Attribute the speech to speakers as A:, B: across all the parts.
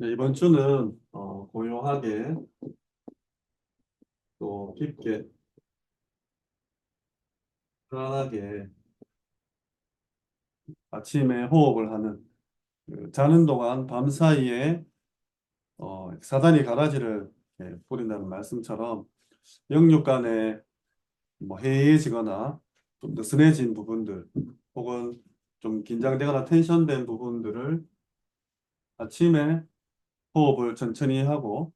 A: 네, 이번 주는 고요하게 또 깊게 편안하게 아침에 호흡을 하는 자는 동안 밤 사이에 사다리 가라지를 뿌린다는 말씀처럼 영육간에 뭐 해이해지거나 좀 느슨해진 부분들 혹은 좀 긴장되거나 텐션된 부분들을 아침에 호흡을 천천히 하고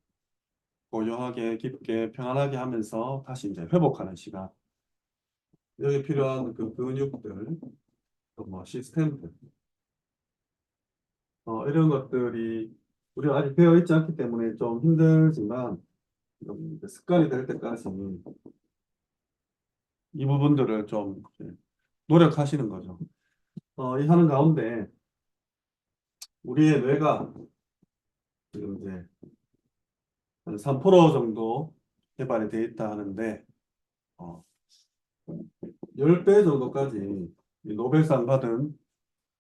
A: 고요하게 깊게 편안하게 하면서 다시 이제 회복하는 시간. 여기 필요한 그 근육들 또 뭐 시스템들 이런 것들이 우리가 아직 되어 있지 않기 때문에 좀 힘들지만 좀 이제 습관이 될 때까지 이 부분들을 좀 이렇게 노력하시는 거죠. 이 하는 가운데 우리의 뇌가 지금 이제 한 3% 정도 개발이 되어 있다 하는데 어, 10배 정도까지 이 노벨상 받은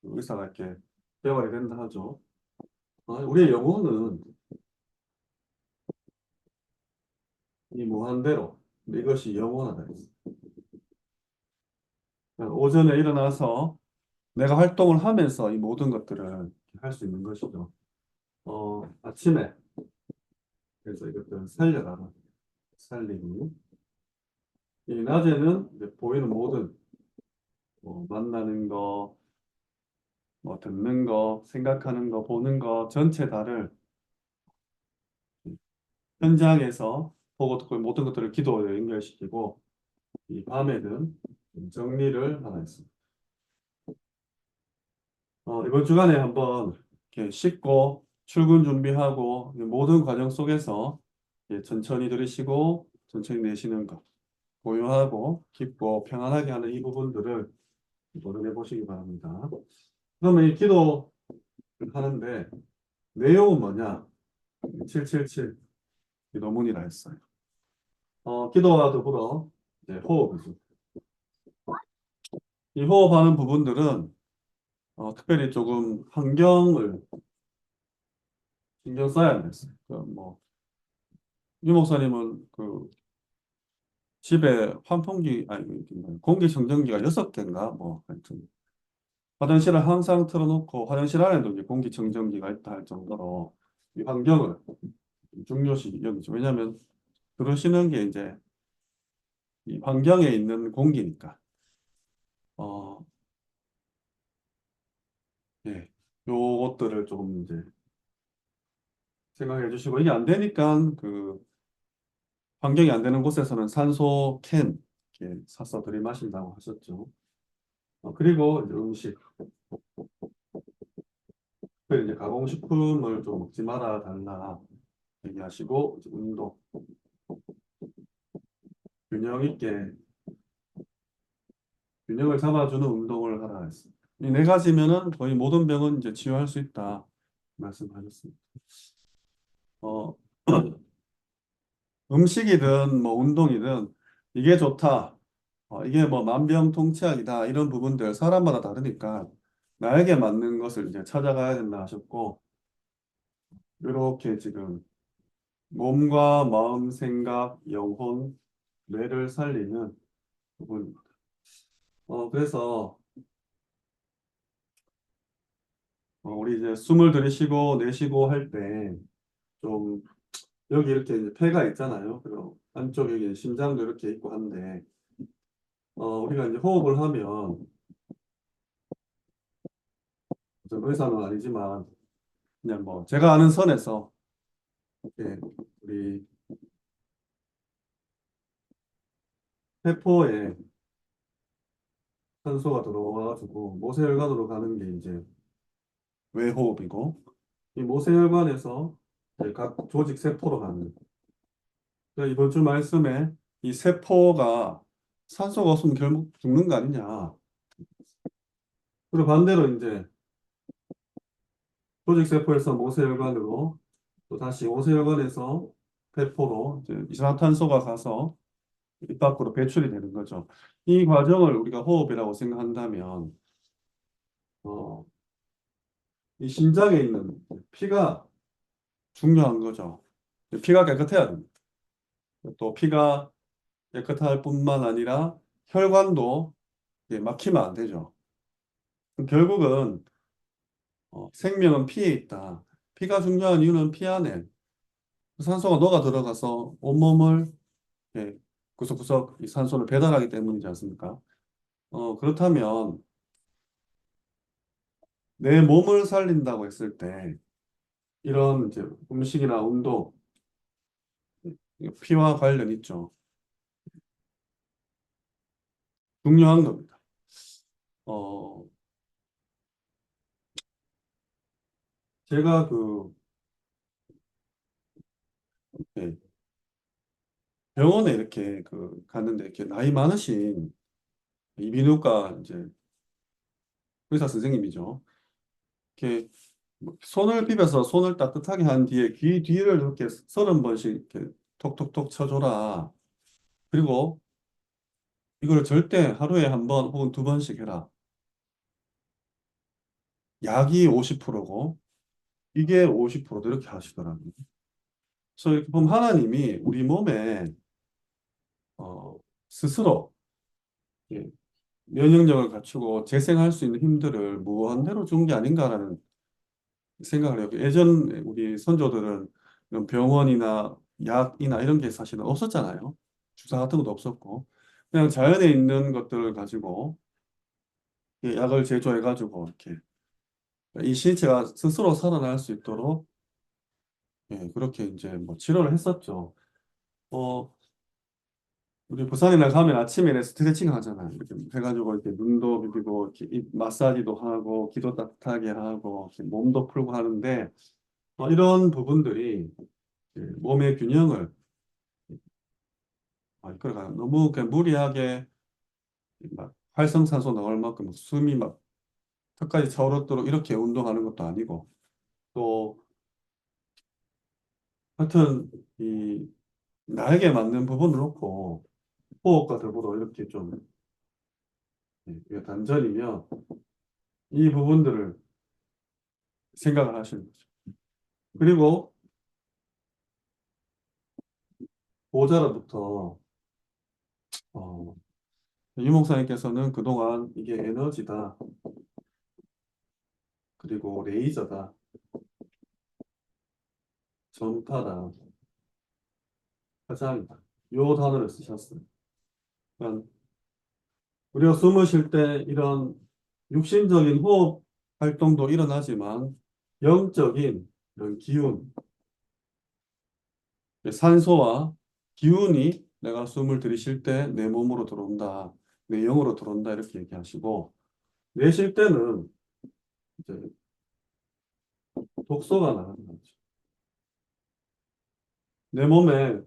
A: 의사가 이렇게 개발이 된다 하죠. 우리의 영혼은 이 무한대로 이것이 영원하다. 오전에 일어나서 내가 활동을 하면서 이 모든 것들을 할 수 있는 것이죠. 아침에 그래서 이것들을 살려라. 살리기. 이 낮에는 이제 보이는 모든 만나는 거, 뭐 듣는 거, 생각하는 거, 보는 거 전체 다를 현장에서 보고 듣고 모든 것들을 기도에 연결시키고 이 밤에는 좀 정리를 하나 있습니다. 이번 주간에 한번 이렇게 씻고 출근 준비하고 이 모든 과정 속에서 천천히 들이쉬고 천천히 내쉬는 것, 고요하고 깊고 평안하게 하는 이 부분들을 도전해 보시기 바랍니다. 그러면 이 기도를 하는데 내용은 뭐냐? 777 기도문이라 했어요. 기도와 더불어 이제 호흡이죠. 이 호흡하는 부분들은 특별히 조금 환경을 신경 써야 됐어요. 뭐, 유 목사님은 그 집에 환풍기, 아니, 공기청정기가 6개인가? 뭐, 하여튼. 화장실을 항상 틀어놓고 화장실 안에도 이제 공기청정기가 있다 할 정도로 이 환경을 중요시 여기죠. 왜냐하면 들으시는 게 이제 이 환경에 있는 공기니까. 어, 예. 요것들을 조금 이제 생각해 주시고 이게 안 되니까 그 환경이 안 되는 곳에서는 산소 캔 이렇게 사서 들이마신다고 하셨죠. 그리고 이제 음식, 특별히 이제 가공식품을 좀 먹지 말아 달라 얘기하시고 이제 운동, 균형 있게 균형을 잡아주는 운동을 하라 했습니다. 이 네 가지면은 거의 모든 병은 이제 치유할 수 있다 말씀하셨습니다. 어, 음식이든 뭐 운동이든 이게 좋다, 이게 뭐 만병통치약이다 이런 부분들 사람마다 다르니까 나에게 맞는 것을 이제 찾아가야 된다 하셨고 이렇게 지금 몸과 마음, 생각, 영혼, 뇌를 살리는 부분입니다. 그래서 우리 이제 숨을 들이쉬고 내쉬고 할 때 좀 여기 이렇게 이제 폐가 있잖아요. 그리고 안쪽에 이제 심장도 이렇게 있고 한데 우리가 이제 호흡을 하면 전 의사는 아니지만 그냥 뭐 제가 아는 선에서 이렇게 우리 세포에 산소가 들어와가지고 모세혈관으로 가는 게 이제 외호흡이고 이 모세혈관에서 이제 각 조직 세포로 가는 그러니까 이번 주 말씀에 이 세포가 산소가 없으면 결국 죽는 거 아니냐. 그리고 반대로 이제 조직세포에서 모세혈관으로 또 다시 모세혈관에서 폐포로 이제 이산화탄소가 가서 입 밖으로 배출이 되는 거죠. 이 과정을 우리가 호흡이라고 생각한다면 어, 이 심장에 있는 피가 중요한 거죠. 피가 깨끗해야 됩니다. 또 피가 깨끗할 뿐만 아니라 혈관도 막히면 안 되죠. 결국은 생명은 피에 있다. 피가 중요한 이유는 피 안에 산소가 녹아 들어가서 온몸을 예, 구석구석 이 산소를 배달하기 때문이지 않습니까? 그렇다면 내 몸을 살린다고 했을 때 이런 이제 음식이나 운동, 피와 관련 있죠. 중요한 겁니다. 어, 제가 예, 병원에 이렇게 갔는데 이렇게 나이 많으신 이비인후과 이제 의사 선생님이죠. 이렇게 뭐 손을 비벼서 손을 따뜻하게 한 뒤에 귀 뒤를 이렇게 30번씩 이렇게 톡톡톡 쳐줘라. 그리고 이걸 절대 하루에 한 번 혹은 두 번씩 해라. 약이 50%고 이게 50%도 이렇게 하시더라고요. 그래서 이렇게 보면 하나님이 우리 몸에 어, 스스로 예, 면역력을 갖추고 재생할 수 있는 힘들을 무한대로 준 게 아닌가라는 생각을 해요. 예전 우리 선조들은 이런 병원이나 약이나 이런 게 사실은 없었잖아요. 주사 같은 것도 없었고 그냥 자연에 있는 것들을 가지고 약을 제조해가지고 이렇게 이 신체가 스스로 살아날 수 있도록 그렇게 이제 뭐 치료를 했었죠. 어, 우리 부산이나 가면 아침에 스트레칭 하잖아요. 이렇게 해가지고 이렇게 눈도 비비고 이렇게 입 마사지도 하고 귀도 따뜻하게 하고 이렇게 몸도 풀고 하는데 이런 부분들이 몸의 균형을 이끌어가요. 너무 그냥 무리하게 막 활성산소 나올 만큼 숨이 막 턱까지 차오르도록 이렇게 운동하는 것도 아니고 또 하여튼 이 나에게 맞는 부분을 놓고 호흡과 더불어 이렇게 좀 이게 단전이면 이 부분들을 생각을 하시는 거죠. 그리고 보호자로부터 어, 유 목사님께서는 그동안 이게 에너지다, 그리고 레이저다, 전파다, 화장이다. 요 단어를 쓰셨어요. 그러니까 우리가 숨을 쉴 때 이런 육신적인 호흡 활동도 일어나지만 영적인 이런 기운, 산소와 기운이 내가 숨을 들이쉴 때 내 몸으로 들어온다, 내 영으로 들어온다 이렇게 얘기하시고 내쉴 때는 이제 독소가 나가는 거죠. 내 몸에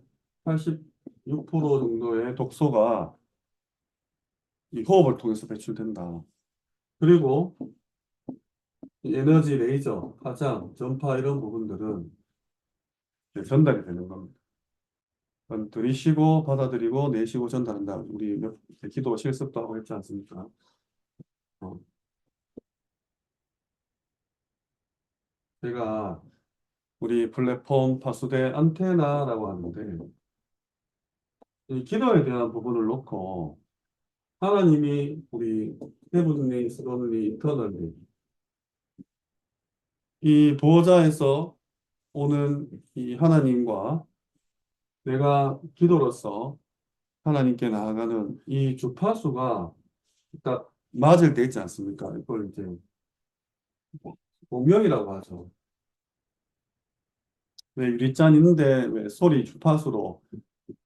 A: 86% 정도의 독소가 이 호흡을 통해서 배출된다. 그리고 이 에너지 레이저, 화장, 전파 이런 부분들은 이제 전달이 되는 겁니다. 그럼 들이쉬고 받아들이고 내쉬고 전달한다. 우리 기도 실습도 하고 했지 않습니까? 어, 제가 우리 플랫폼 파수대 안테나라고 하는데 이 기도에 대한 부분을 놓고 하나님이 우리 헤븐리, 스론리, 이터널리 이 보호자에서 오는 이 하나님과 내가 기도로서 하나님께 나아가는 이 주파수가 딱 맞을 때 있지 않습니까? 이걸 이제 공명이라고 하죠. 왜 유리잔 있는데 왜 소리 주파수로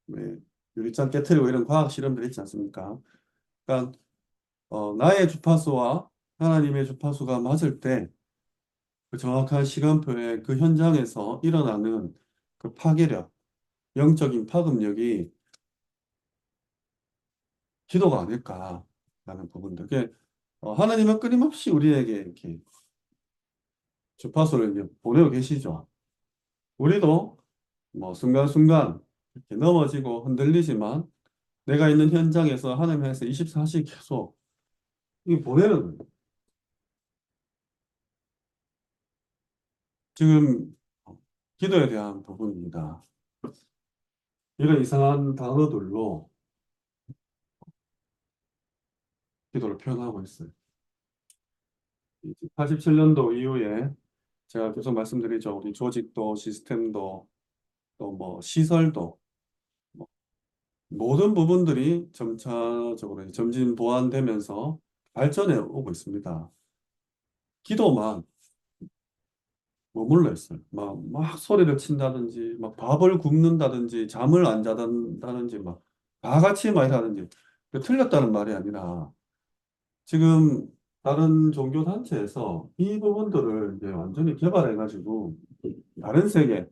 A: 왜 유리잔 깨트리고 이런 과학 실험들 있지 않습니까? 그러니까 나의 주파수와 하나님의 주파수가 맞을 때 그 정확한 시간표에 그 현장에서 일어나는 그 파괴력, 영적인 파급력이 기도가 아닐까라는 부분들. 하나님은 끊임없이 우리에게 이렇게 주파수를 이제 보내고 계시죠. 우리도 뭐 순간순간 이렇게 넘어지고 흔들리지만 내가 있는 현장에서 하나님 향해서 24시간 계속 이 보내는 거예요. 지금 기도에 대한 부분입니다. 이런 이상한 단어들로 기도를 표현하고 있어요. 87년도 이후에 제가 계속 말씀드리죠. 우리 조직도 시스템도 또 뭐 시설도 뭐 모든 부분들이 점차적으로 이제 점진 보완되면서 발전해 오고 있습니다. 기도만 머물러 있어요. 막 소리를 친다든지, 막 밥을 굽는다든지, 잠을 안 자다든지, 막 다 같이 막 이러든지. 틀렸다는 말이 아니라 지금 다른 종교 단체에서 이 부분들을 이제 완전히 개발해가지고 다른 세계,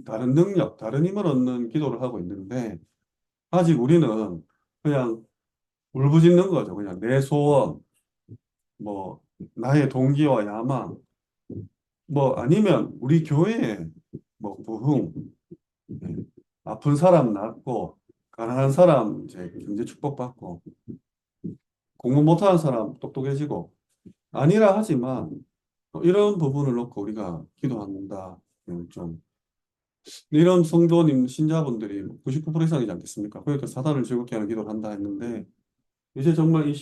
A: 다른 능력, 다른 힘을 얻는 기도를 하고 있는데 아직 우리는 그냥 울부짖는 거죠. 그냥 내 소원, 뭐 나의 동기와 야망, 뭐 아니면 우리 교회에 뭐 부흥, 예, 아픈 사람 낫고 가난한 사람 이제 경제 축복받고 공부 못하는 사람 똑똑해지고 아니라 하지만 이런 부분을 놓고 우리가 기도한다. 좀 이런 성도님 신자분들이 99% 이상이지 않겠습니까? 그러니까 사단을 즐겁게 하는 기도를 한다 했는데 이제 정말 이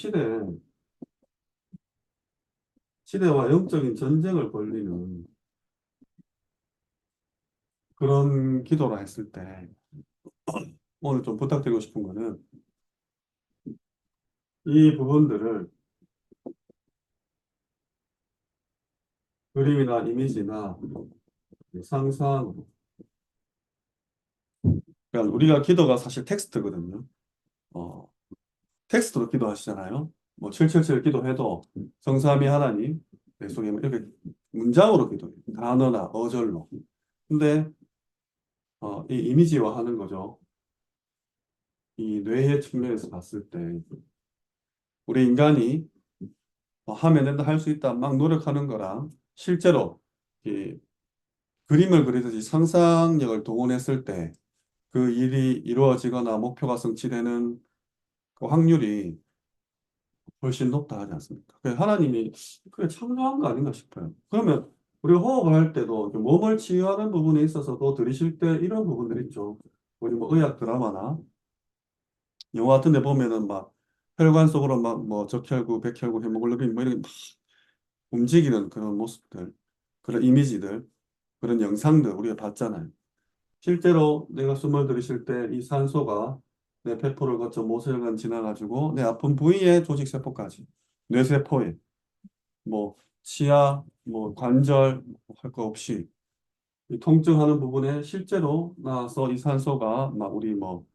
A: 시대와 영적인 전쟁을 벌리는 그런 기도라 했을 때 오늘 좀 부탁드리고 싶은 거는 이 부분들을 그림이나 이미지나 상상, 그러니까 우리가 기도가 사실 텍스트거든요. 어, 텍스트로 기도하시잖아요. 뭐 777 기도해도 성삼위 하나님 내 속에 뭐 이렇게 문장으로 기도해요. 단어나 어절로. 근데 이 이미지화 하는 거죠. 이 뇌의 측면에서 봤을 때 우리 인간이 하면 된다, 할 수 있다, 막 노력하는 거랑 실제로 이 그림을 그리듯이 상상력을 동원했을 때 그 일이 이루어지거나 목표가 성취되는 그 확률이 훨씬 높다 하지 않습니까? 하나님이 그게 창조한 거 아닌가 싶어요. 그러면 우리가 호흡을 할 때도 이렇게 몸을 치유하는 부분에 있어서도 들이쉴 때 이런 부분들 있죠. 우리 뭐 의학 드라마나 영화 같은 데 보면은 막 혈관 속으로 막 뭐 적혈구, 백혈구, 헤모글로빈 뭐 이런 게 막 움직이는 그런 모습들, 그런 이미지들, 그런 영상들 우리가 봤잖아요. 실제로 내가 숨을 들이쉴 때 이 산소가 내 폐포를 거쳐 모세혈관 지나가지고 내 아픈 부위의 조직세포까지, 뇌세포에, 뭐 치아, 뭐 관절 할 거 없이 이 통증하는 부분에 실제로 나와서 이 산소가 막 우리 뭐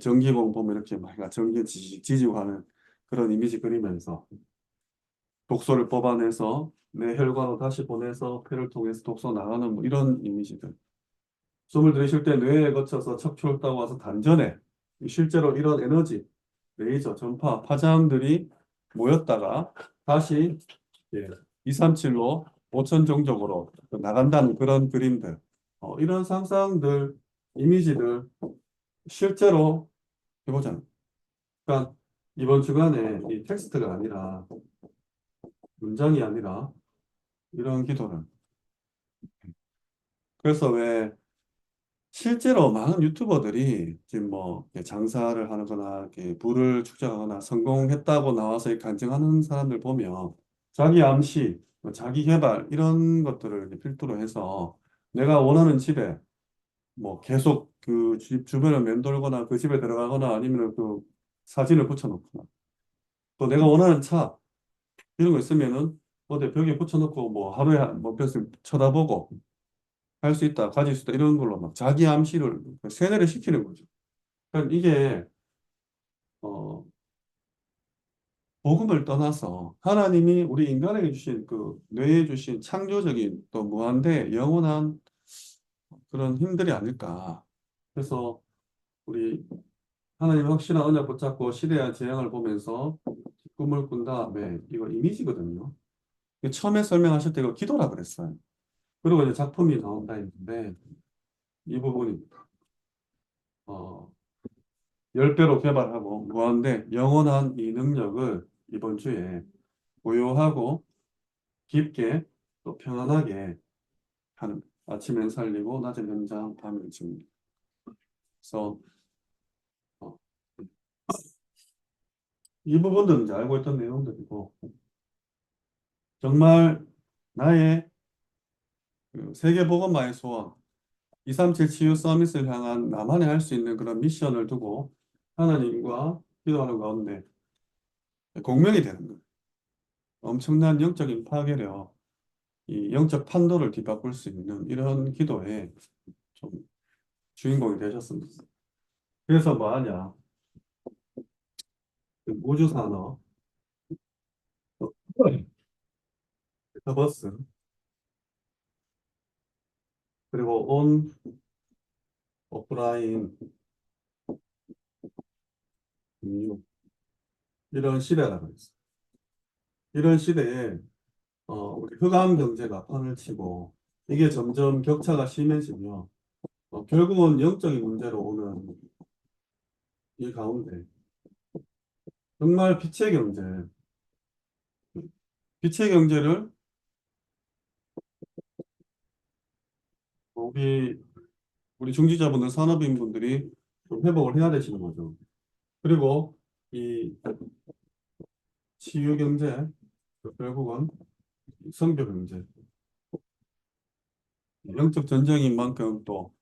A: 전기공 보면 이렇게 막 전기 지지고 하는 그런 이미지 그리면서 독소를 뽑아내서 내 혈관으로 다시 보내서 폐를 통해서 독소 나가는 뭐 이런 이미지들. 숨을 들이쉴 때 뇌에 거쳐서 척추를 와서 단전에 실제로 이런 에너지, 레이저, 전파, 파장들이 모였다가 다시 237로 보천종족으로 나간다는 그런 그림들, 이런 상상들, 이미지들 실제로 해보잖아요. 그러니까 이번 주간에 이 텍스트가 아니라 문장이 아니라 이런 기도를. 그래서 왜 실제로 많은 유튜버들이 지금 뭐 이렇게 장사를 하거나 이렇게 부를 축적하거나 성공했다고 나와서 이렇게 간증하는 사람들 보면 자기 암시, 뭐 자기 개발 이런 것들을 이렇게 필두로 해서 내가 원하는 집에 뭐 계속 그 집 주변을 맴돌거나 그 집에 들어가거나 아니면 그 사진을 붙여놓거나 또 내가 원하는 차 이런 거 있으면은 어디 벽에 붙여놓고 뭐 하루에 뭐 몇 쳐다보고 할 수 있다, 가질 수 있다 이런 걸로 막 자기 암시를 세뇌를 시키는 거죠. 그러니까 이게 어, 복음을 떠나서 하나님이 우리 인간에게 주신 그 뇌에 주신 창조적인 또 무한대 영원한 그런 힘들이 아닐까. 그래서 우리 하나님 확실한 언약 붙잡고 시대와 재앙을 보면서 꿈을 꾼 다음에 이거 이미지거든요. 처음에 설명하실 때 이거 기도라 그랬어요. 그리고 이제 작품이 나온다 했는데 이 부분이 어, 10배로 개발하고 무한대 영원한 이 능력을 이번 주에 고요하고 깊게 또 편안하게 하는 아침엔 살리고 낮엔 연장, 밤엔 줍니다. 그래서 어, 이 부분들은 이제 알고 있던 내용들이고 정말 나의 그 세계보건마의 소원 237 치유 서밋을 향한 나만이 할 수 있는 그런 미션을 두고 하나님과 기도하는 가운데 공명이 되는 거예요. 엄청난 영적인 파괴력, 이 영적 판도를 뒤바꿀 수 있는 이런 기도에 좀 주인공이 되셨습니다. 그래서 뭐 하냐? 그 우주산업, 메타버스, 그리고 온 오프라인 금융 이런 시대라고 했어요. 이런 시대에 우리 흑암 경제가 판을 치고 이게 점점 격차가 심해지며 결국은 영적인 문제로 오는 이 가운데 정말 빛의 경제를 우리 중지자분들 산업인분들이 좀 회복을 해야 되시는 거죠. 그리고 이 치유 경제 결국은 성교 경제 영적 전쟁인 만큼 또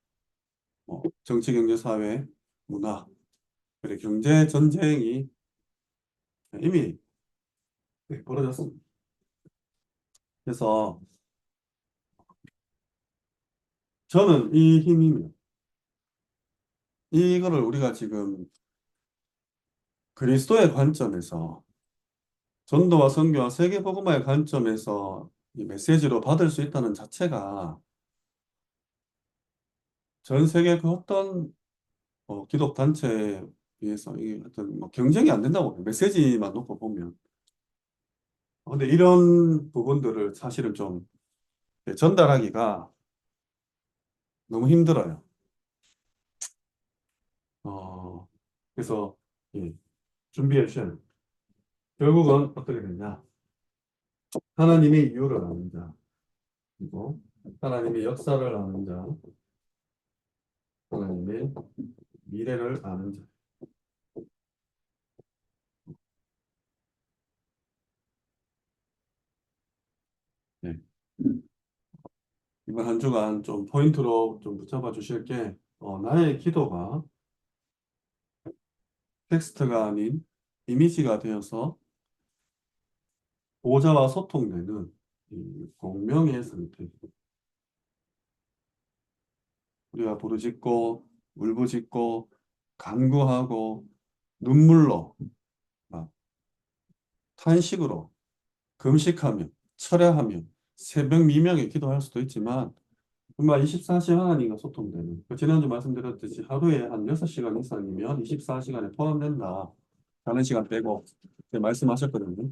A: 정치 경제 사회 문화 그리고 경제 전쟁이 이미 벌어졌습니다. 그래서 저는 이 힘이면 이거를 우리가 지금 그리스도의 관점에서 전도와 선교와 세계복음화의 관점에서 이 메시지로 받을 수 있다는 자체가 전 세계 그 어떤 기독 단체에 비해서 이게 어떤 뭐 경쟁이 안 된다고 봐요. 메시지만 놓고 보면. 근데 이런 부분들을 사실은 좀 전달하기가 너무 힘들어요. 어, 그래서 예, 준비해 주셔야 돼요. 결국은 어떻게 되냐? 하나님의 이유를 아는 자, 그리고 하나님의 역사를 아는 자, 하나님의 미래를 아는 자. 네. 이번 한 주간 좀 포인트로 좀 붙잡아 주실 게, 나의 기도가 텍스트가 아닌 이미지가 되어서 보호자와 소통되는 이 공명의 상태. 우리가 부르짖고, 울부짖고, 간구하고, 눈물로, 막 탄식으로, 금식하며, 철야하며, 새벽 미명에 기도할 수도 있지만, 정말 24시간 하나님과 소통되는, 지난주 말씀드렸듯이 하루에 한 6시간 이상이면 24시간에 포함된다. 자는 시간 빼고, 말씀하셨거든요.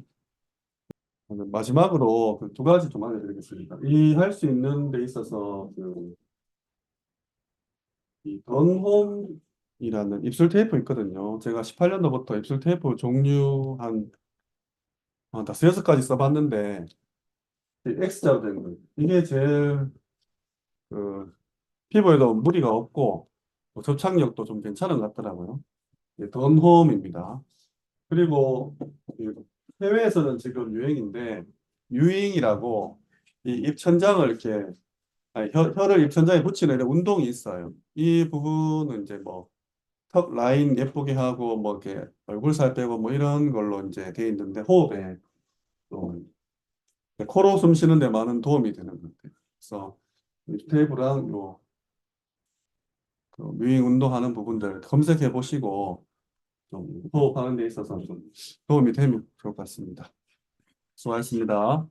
A: 마지막으로 그 두 가지 좀 알려드리겠습니다. 이 할 수 있는 데 있어서 이 던홈이라는 입술 테이프 있거든요. 제가 18년도부터 입술 테이프 종류 한 다섯 가지 써봤는데 이 X자로 된 거예요. 이게 제일 그 피부에도 무리가 없고 접착력도 좀 괜찮은 것 같더라고요. 던홈입니다. 그리고 이 해외에서는 지금 유행인데 유잉이라고 이 입천장을 이렇게 혀를 입천장에 붙이는 이런 운동이 있어요. 이 부분은 이제 뭐 턱 라인 예쁘게 하고 뭐 이렇게 얼굴 살 빼고 뭐 이런 걸로 이제 돼 있는데 호흡에 좀 코로 숨 쉬는 데 많은 도움이 되는 것 같아요. 그래서 이 테이프랑 그 뮤잉 운동하는 부분들 검색해 보시고 좀 호흡하는 데 있어서 좀 도움이 되면 좋을 것 같습니다. 수고하셨습니다.